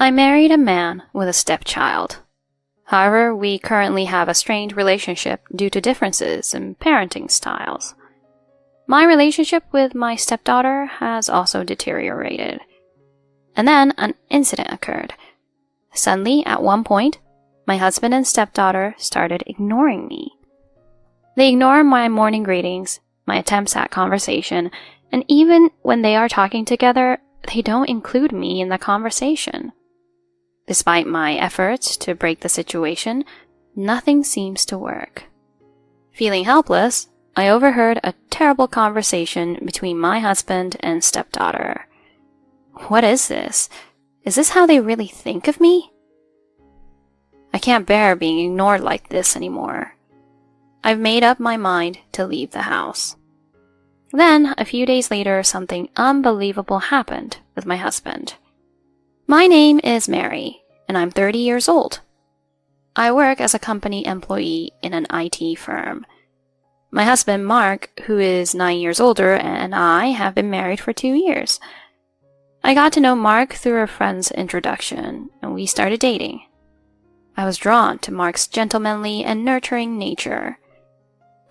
I married a man with a stepchild. However, we currently have a strained relationship due to differences in parenting styles. My relationship with my stepdaughter has also deteriorated. And then an incident occurred. Suddenly, at one point, my husband and stepdaughter started ignoring me. They ignore my morning greetings, my attempts at conversation, and even when they are talking together, they don't include me in the conversation. Despite my efforts to break the situation, nothing seems to work. Feeling helpless, I overheard a terrible conversation between my husband and stepdaughter. What is this? Is this how they really think of me? I can't bear being ignored like this anymore. I've made up my mind to leave the house. Then, a few days later, something unbelievable happened with my husband. My name is Mary, and I'm 30 years old. I work as a company employee in an IT firm. My husband, Mark, who is 9 years older, and I have been married for 2 years. I got to know Mark through a friend's introduction, and we started dating. I was drawn to Mark's gentlemanly and nurturing nature.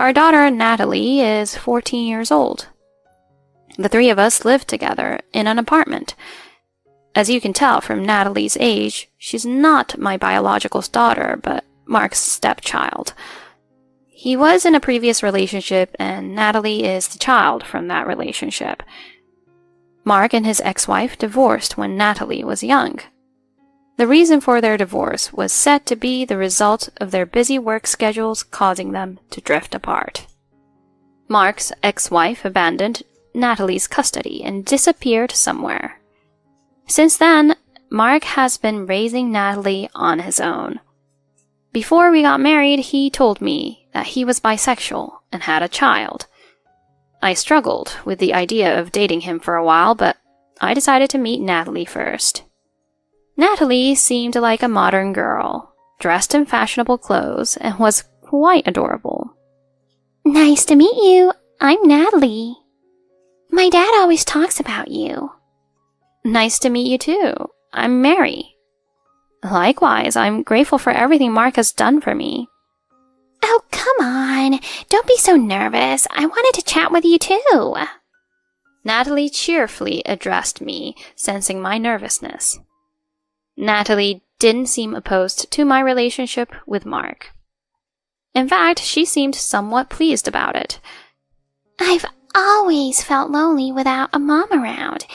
Our daughter, Natalie, is 14 years old. The three of us live together in an apartment. As you can tell from Natalie's age, she's not my biological daughter, but Mark's stepchild. He was in a previous relationship, and Natalie is the child from that relationship. Mark and his ex-wife divorced when Natalie was young. The reason for their divorce was said to be the result of their busy work schedules causing them to drift apart. Mark's ex-wife abandoned Natalie's custody and disappeared somewhere. Since then, Mark has been raising Natalie on his own. Before we got married, he told me that he was bisexual and had a child. I struggled with the idea of dating him for a while, but I decided to meet Natalie first. Natalie seemed like a modern girl, dressed in fashionable clothes, and was quite adorable. Nice to meet you. I'm Natalie. My dad always talks about you. Nice to meet you too. I'm Mary. Likewise, I'm grateful for everything Mark has done for me. Oh, come on. Don't be so nervous. I wanted to chat with you too. Natalie cheerfully addressed me, sensing my nervousness. Natalie didn't seem opposed to my relationship with Mark. In fact, she seemed somewhat pleased about it. I've always felt lonely without a mom around.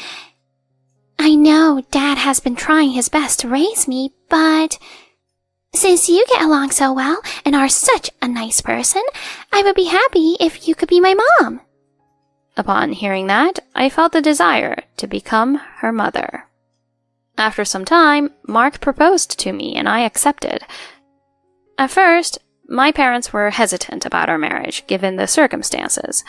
I know Dad has been trying his best to raise me, but since you get along so well and are such a nice person, I would be happy if you could be my mom. Upon hearing that, I felt the desire to become her mother. After some time, Mark proposed to me and I accepted. At first, my parents were hesitant about our marriage, given the circumstances.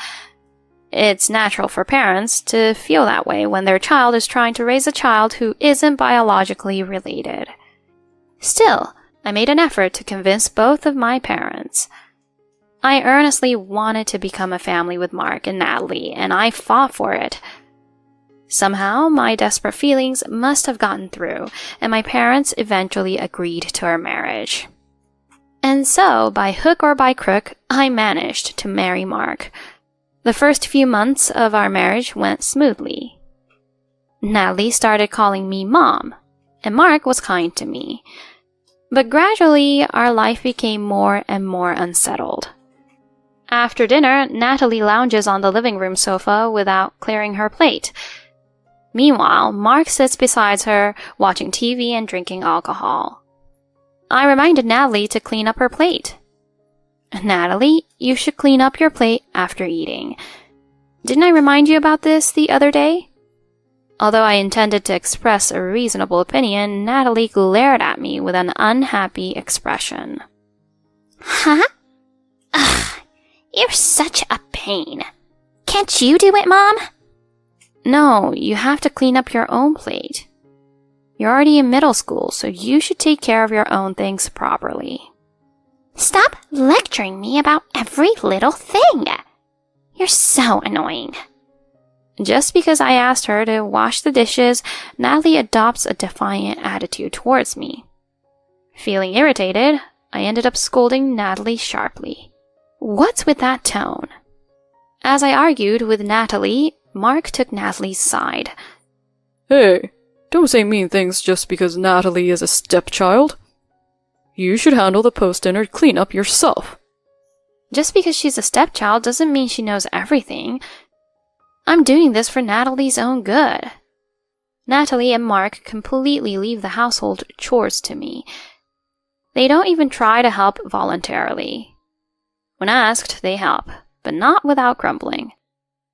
It's natural for parents to feel that way when their child is trying to raise a child who isn't biologically related. Still, I made an effort to convince both of my parents. I earnestly wanted to become a family with Mark and Natalie, and I fought for it. Somehow, my desperate feelings must have gotten through, and my parents eventually agreed to our marriage. And so, by hook or by crook, I managed to marry Mark. The first few months of our marriage went smoothly. Natalie started calling me Mom, and Mark was kind to me. But gradually, our life became more and more unsettled. After dinner, Natalie lounges on the living room sofa without clearing her plate. Meanwhile, Mark sits beside her, watching TV and drinking alcohol. I reminded Natalie to clean up her plate. Natalie, you should clean up your plate after eating. Didn't I remind you about this the other day? Although I intended to express a reasonable opinion, Natalie glared at me with an unhappy expression. Huh? Ugh, you're such a pain. Can't you do it, Mom? No, you have to clean up your own plate. You're already in middle school, so you should take care of your own things properly. Stop lecturing me about every little thing. You're so annoying. Just because I asked her to wash the dishes, Natalie adopts a defiant attitude towards me. Feeling irritated, I ended up scolding Natalie sharply. What's with that tone? As I argued with Natalie, Mark took Natalie's side. Hey, don't say mean things just because Natalie is a stepchild. You should handle the post-dinner cleanup yourself. Just because she's a stepchild doesn't mean she knows everything. I'm doing this for Natalie's own good. Natalie and Mark completely leave the household chores to me. They don't even try to help voluntarily. When asked, they help, but not without grumbling.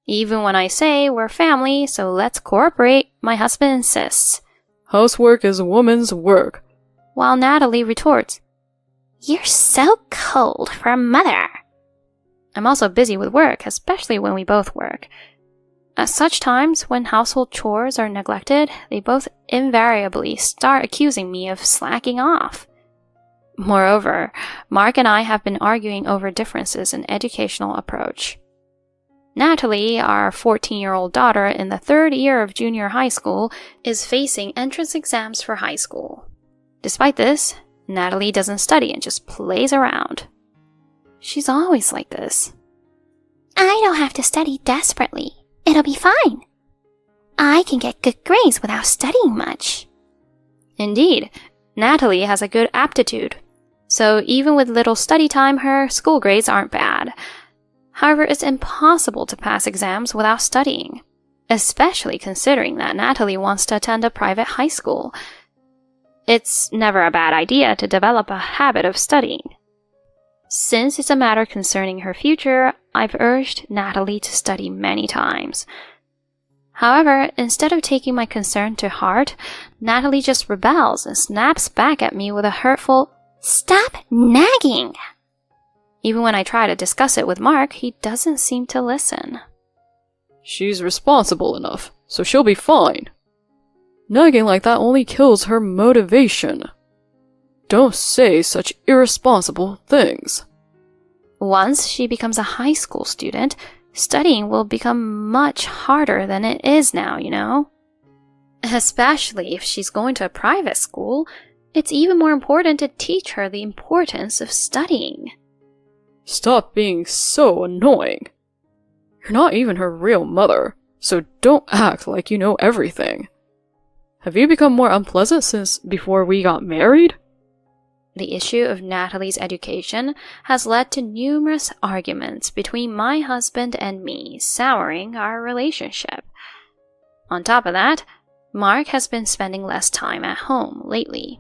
Even when I say we're family, so let's cooperate, my husband insists. Housework is a woman's work. While Natalie retorts, You're so cold for a mother. I'm also busy with work, especially when we both work. At such times, when household chores are neglected, they both invariably start accusing me of slacking off. Moreover, Mark and I have been arguing over differences in educational approach. Natalie, our 14-year-old daughter in the 3rd year of junior high school, is facing entrance exams for high school. Despite this, Natalie doesn't study and just plays around. She's always like this. I don't have to study desperately. It'll be fine. I can get good grades without studying much. Indeed, Natalie has a good aptitude, so even with little study time, her school grades aren't bad. However, it's impossible to pass exams without studying, especially considering that Natalie wants to attend a private high school. It's never a bad idea to develop a habit of studying. Since it's a matter concerning her future, I've urged Natalie to study many times. However, instead of taking my concern to heart, Natalie just rebels and snaps back at me with a hurtful, Stop nagging! Even when I try to discuss it with Mark, he doesn't seem to listen. She's responsible enough, so she'll be fine. Nagging like that only kills her motivation. Don't say such irresponsible things. Once she becomes a high school student, studying will become much harder than it is now, you know? Especially if she's going to a private school, it's even more important to teach her the importance of studying. Stop being so annoying. You're not even her real mother, so don't act like you know everything. Have you become more unpleasant since before we got married? The issue of Natalie's education has led to numerous arguments between my husband and me, souring our relationship. On top of that, Mark has been spending less time at home lately.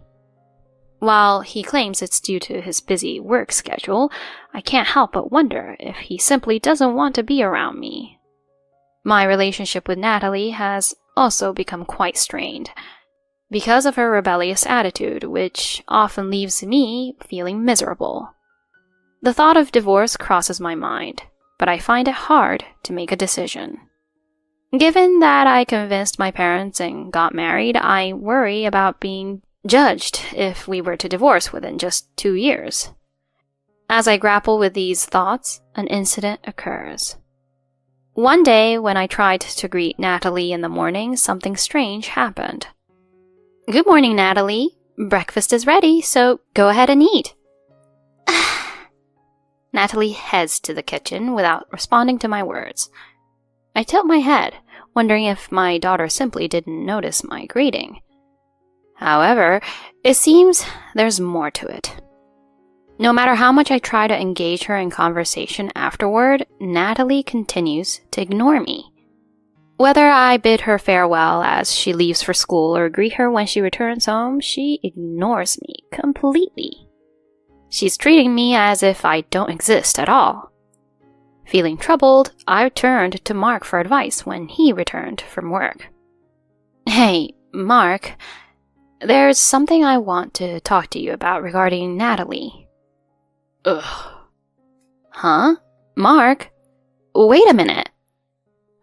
While he claims it's due to his busy work schedule, I can't help but wonder if he simply doesn't want to be around me. My relationship with Natalie has also become quite strained, because of her rebellious attitude, which often leaves me feeling miserable. The thought of divorce crosses my mind, but I find it hard to make a decision. Given that I convinced my parents and got married, I worry about being judged if we were to divorce within just 2 years. As I grapple with these thoughts, an incident occurs. One day, when I tried to greet Natalie in the morning, something strange happened. Good morning, Natalie. Breakfast is ready, so go ahead and eat. Natalie heads to the kitchen without responding to my words. I tilt my head, wondering if my daughter simply didn't notice my greeting. However, it seems there's more to it. No matter how much I try to engage her in conversation afterward, Natalie continues to ignore me. Whether I bid her farewell as she leaves for school or greet her when she returns home, she ignores me completely. She's treating me as if I don't exist at all. Feeling troubled, I turned to Mark for advice when he returned from work. Hey, Mark, there's something I want to talk to you about regarding Natalie. Ugh. Huh? Mark? Wait a minute.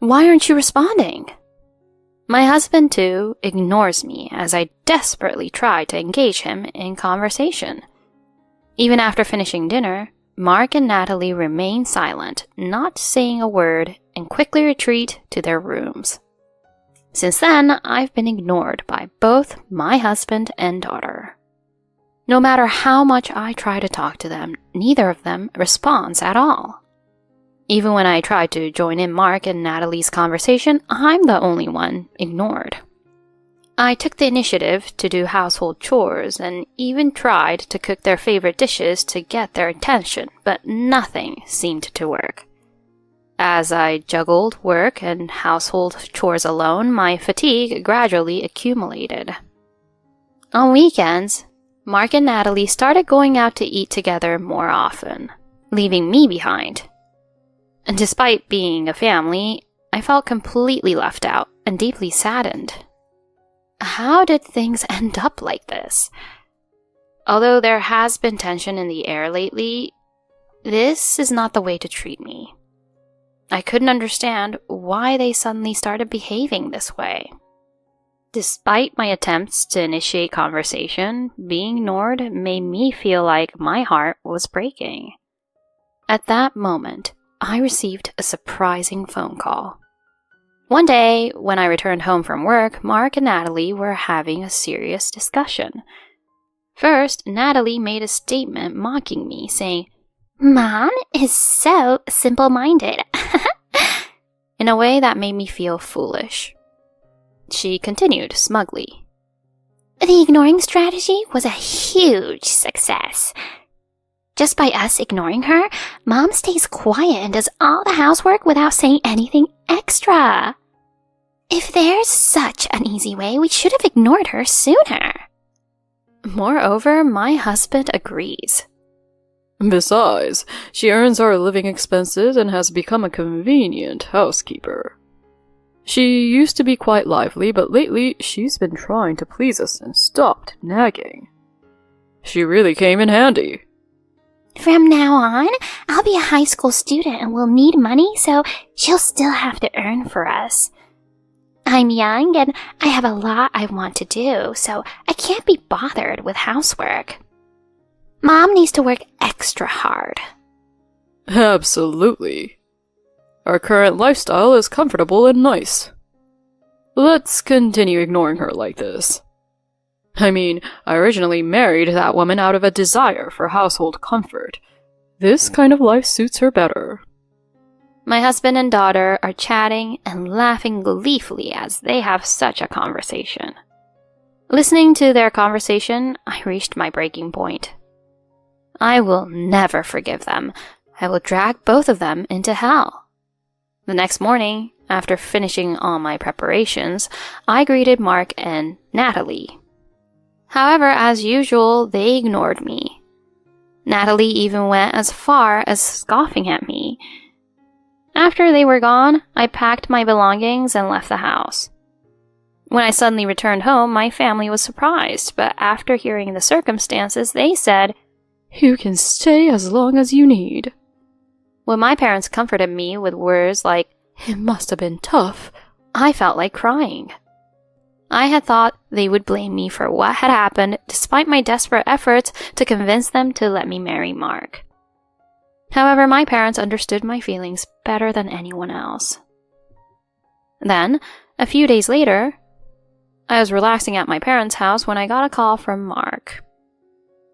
Why aren't you responding? My husband, too, ignores me as I desperately try to engage him in conversation. Even after finishing dinner, Mark and Natalie remain silent, not saying a word and quickly retreat to their rooms. Since then, I've been ignored by both my husband and daughter. No matter how much I try to talk to them, neither of them responds at all. Even when I try to join in Mark and Natalie's conversation, I'm the only one ignored. I took the initiative to do household chores and even tried to cook their favorite dishes to get their attention, but nothing seemed to work. As I juggled work and household chores alone, my fatigue gradually accumulated. On weekends, Mark and Natalie started going out to eat together more often, leaving me behind. And despite being a family, I felt completely left out and deeply saddened. How did things end up like this? Although there has been tension in the air lately, this is not the way to treat me. I couldn't understand why they suddenly started behaving this way. Despite my attempts to initiate conversation, being ignored made me feel like my heart was breaking. At that moment, I received a surprising phone call. One day, when I returned home from work, Mark and Natalie were having a serious discussion. First, Natalie made a statement mocking me, saying, "Mom is so simple-minded." in a way that made me feel foolish. She continued smugly, "The ignoring strategy was a huge success. Just by us ignoring her, Mom stays quiet and does all the housework without saying anything extra. If there's such an easy way, we should have ignored her sooner." Moreover, my husband agrees. Besides, she earns our living expenses and has become a convenient housekeeper. She used to be quite lively, but lately she's been trying to please us and stopped nagging. She really came in handy. From now on, I'll be a high school student and will need money, so she'll still have to earn for us. I'm young and I have a lot I want to do, so I can't be bothered with housework. Mom needs to work extra hard. Absolutely. Our current lifestyle is comfortable and nice. Let's continue ignoring her like this. I mean, I originally married that woman out of a desire for household comfort. This kind of life suits her better. My husband and daughter are chatting and laughing gleefully as they have such a conversation. Listening to their conversation, I reached my breaking point. I will never forgive them. I will drag both of them into hell. The next morning, after finishing all my preparations, I greeted Mark and Natalie. However, as usual, they ignored me. Natalie even went as far as scoffing at me. After they were gone, I packed my belongings and left the house. When I suddenly returned home, my family was surprised, but after hearing the circumstances, they said, "You can stay as long as you need." When my parents comforted me with words like, "It must have been tough," I felt like crying. I had thought they would blame me for what had happened despite my desperate efforts to convince them to let me marry Mark. However, my parents understood my feelings better than anyone else. Then, a few days later, I was relaxing at my parents' house when I got a call from Mark.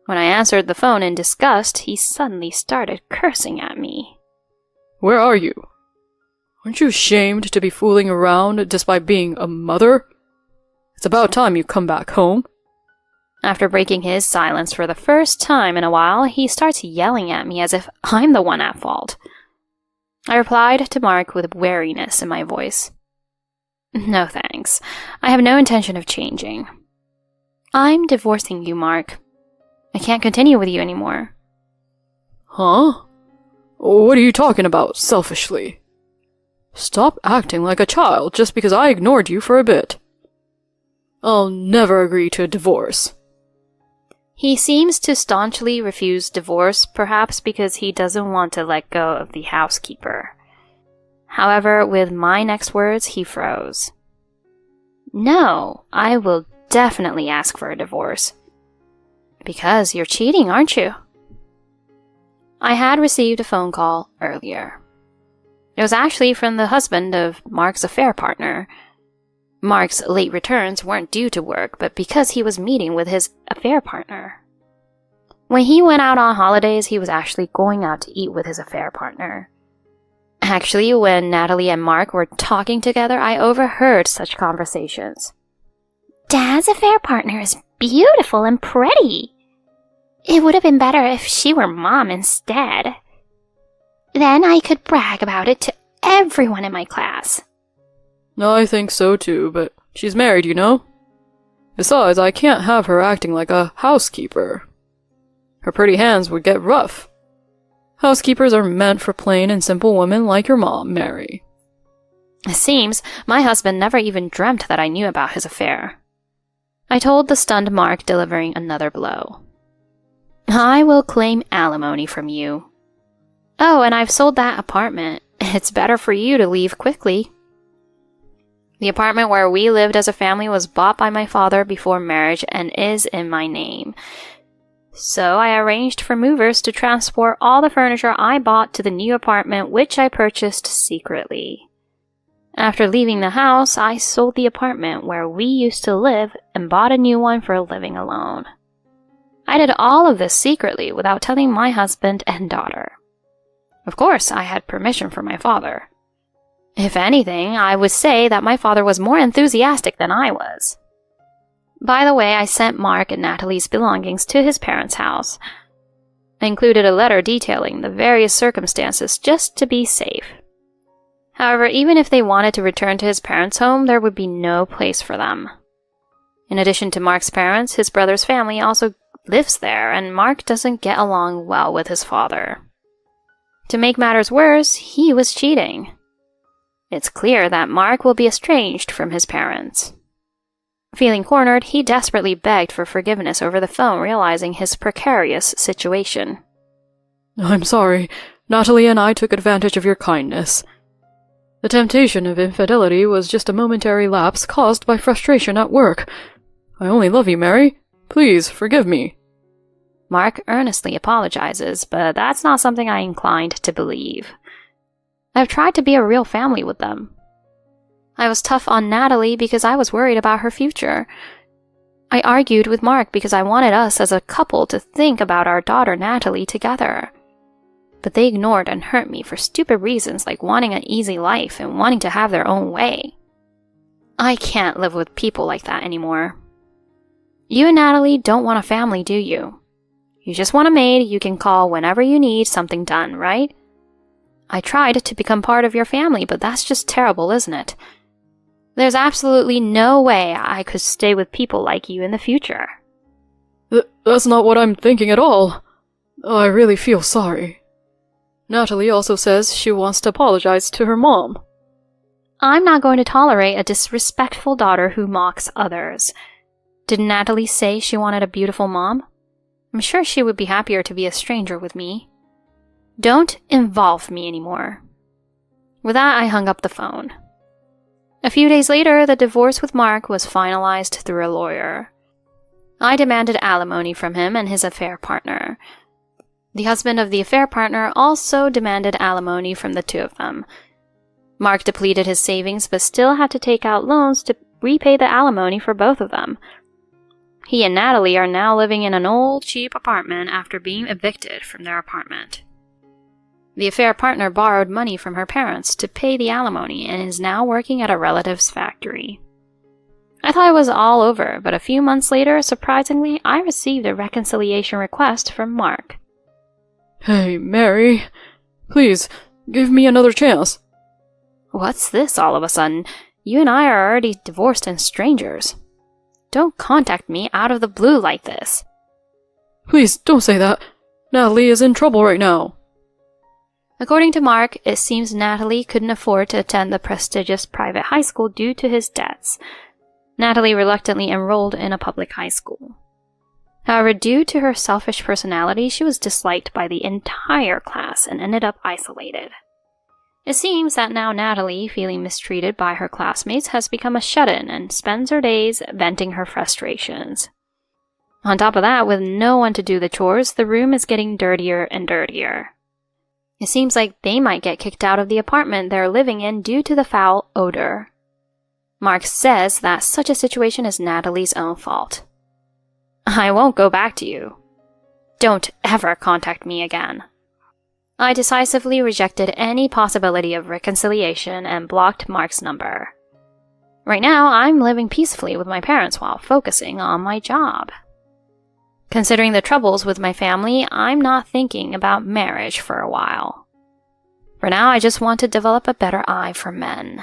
When I answered the phone in disgust, he suddenly started cursing at me. "Where are you? Aren't you ashamed to be fooling around despite being a mother? It's about time you come back home." After breaking his silence for the first time in a while, he starts yelling at me as if I'm the one at fault. I replied to Mark with wariness in my voice. "No thanks. I have no intention of changing. I'm divorcing you, Mark. I can't continue with you anymore." "Huh? What are you talking about, selfishly? Stop acting like a child just because I ignored you for a bit. I'll never agree to a divorce." He seems to staunchly refuse divorce, perhaps because he doesn't want to let go of the housekeeper. However, with my next words, he froze. "No, I will definitely ask for a divorce. Because you're cheating, aren't you?" I had received a phone call earlier. It was actually from the husband of Mark's affair partner. Mark's late returns weren't due to work, but because he was meeting with his affair partner. When he went out on holidays, he was actually going out to eat with his affair partner. Actually, when Natalie and Mark were talking together, I overheard such conversations. Dad's affair partner is beautiful and pretty. It would have been better if she were Mom instead. Then I could brag about it to everyone in my class. I think so too, but she's married, you know? Besides, I can't have her acting like a housekeeper. Her pretty hands would get rough. Housekeepers are meant for plain and simple women like your mom, Mary. It seems my husband never even dreamt that I knew about his affair. I told the stunned Mark, delivering another blow. I will claim alimony from you. Oh, and I've sold that apartment. It's better for you to leave quickly. The apartment where we lived as a family was bought by my father before marriage and is in my name. So I arranged for movers to transport all the furniture I bought to the new apartment, which I purchased secretly. After leaving the house, I sold the apartment where we used to live and bought a new one for living alone. I did all of this secretly without telling my husband and daughter. Of course, I had permission from my father. If anything, I would say that my father was more enthusiastic than I was. By the way, I sent Mark and Natalie's belongings to his parents' house. I included a letter detailing the various circumstances just to be safe. However, even if they wanted to return to his parents' home, there would be no place for them. In addition to Mark's parents, his brother's family also lives there, and Mark doesn't get along well with his father. To make matters worse, he was cheating. It's clear that Mark will be estranged from his parents. Feeling cornered, he desperately begged for forgiveness over the phone, realizing his precarious situation. I'm sorry. Natalie and I took advantage of your kindness. The temptation of infidelity was just a momentary lapse caused by frustration at work. I only love you, Mary. Please, forgive me. Mark earnestly apologizes, but that's not something I inclined to believe. I've tried to be a real family with them. I was tough on Natalie because I was worried about her future. I argued with Mark because I wanted us as a couple to think about our daughter Natalie together. But they ignored and hurt me for stupid reasons like wanting an easy life and wanting to have their own way. I can't live with people like that anymore. You and Natalie don't want a family, do you? You just want a maid you can call whenever you need something done, right? I tried to become part of your family, but that's just terrible, isn't it? There's absolutely no way I could stay with people like you in the future. That's not what I'm thinking at all. I really feel sorry. Natalie also says she wants to apologize to her mom. I'm not going to tolerate a disrespectful daughter who mocks others. Didn't Natalie say she wanted a beautiful mom? I'm sure she would be happier to be a stranger with me. Don't involve me anymore. With that, I hung up the phone. A few days later, the divorce with Mark was finalized through a lawyer. I demanded alimony from him and his affair partner. The husband of the affair partner also demanded alimony from the two of them. Mark depleted his savings but still had to take out loans to repay the alimony for both of them. He and Natalie are now living in an old, cheap apartment after being evicted from their apartment. The affair partner borrowed money from her parents to pay the alimony and is now working at a relative's factory. I thought it was all over, but a few months later, surprisingly, I received a reconciliation request from Mark. Hey, Mary. Please, give me another chance. What's this all of a sudden? You and I are already divorced and strangers. Don't contact me out of the blue like this. Please, don't say that. Natalie is in trouble right now. According to Mark, it seems Natalie couldn't afford to attend the prestigious private high school due to his debts. Natalie reluctantly enrolled in a public high school. However, due to her selfish personality, she was disliked by the entire class and ended up isolated. It seems that now Natalie, feeling mistreated by her classmates, has become a shut-in and spends her days venting her frustrations. On top of that, with no one to do the chores, the room is getting dirtier and dirtier. It seems like they might get kicked out of the apartment they're living in due to the foul odor. Mark says that such a situation is Natalie's own fault. I won't go back to you. Don't ever contact me again. I decisively rejected any possibility of reconciliation and blocked Mark's number. Right now, I'm living peacefully with my parents while focusing on my job. Considering the troubles with my family, I'm not thinking about marriage for a while. For now, I just want to develop a better eye for men.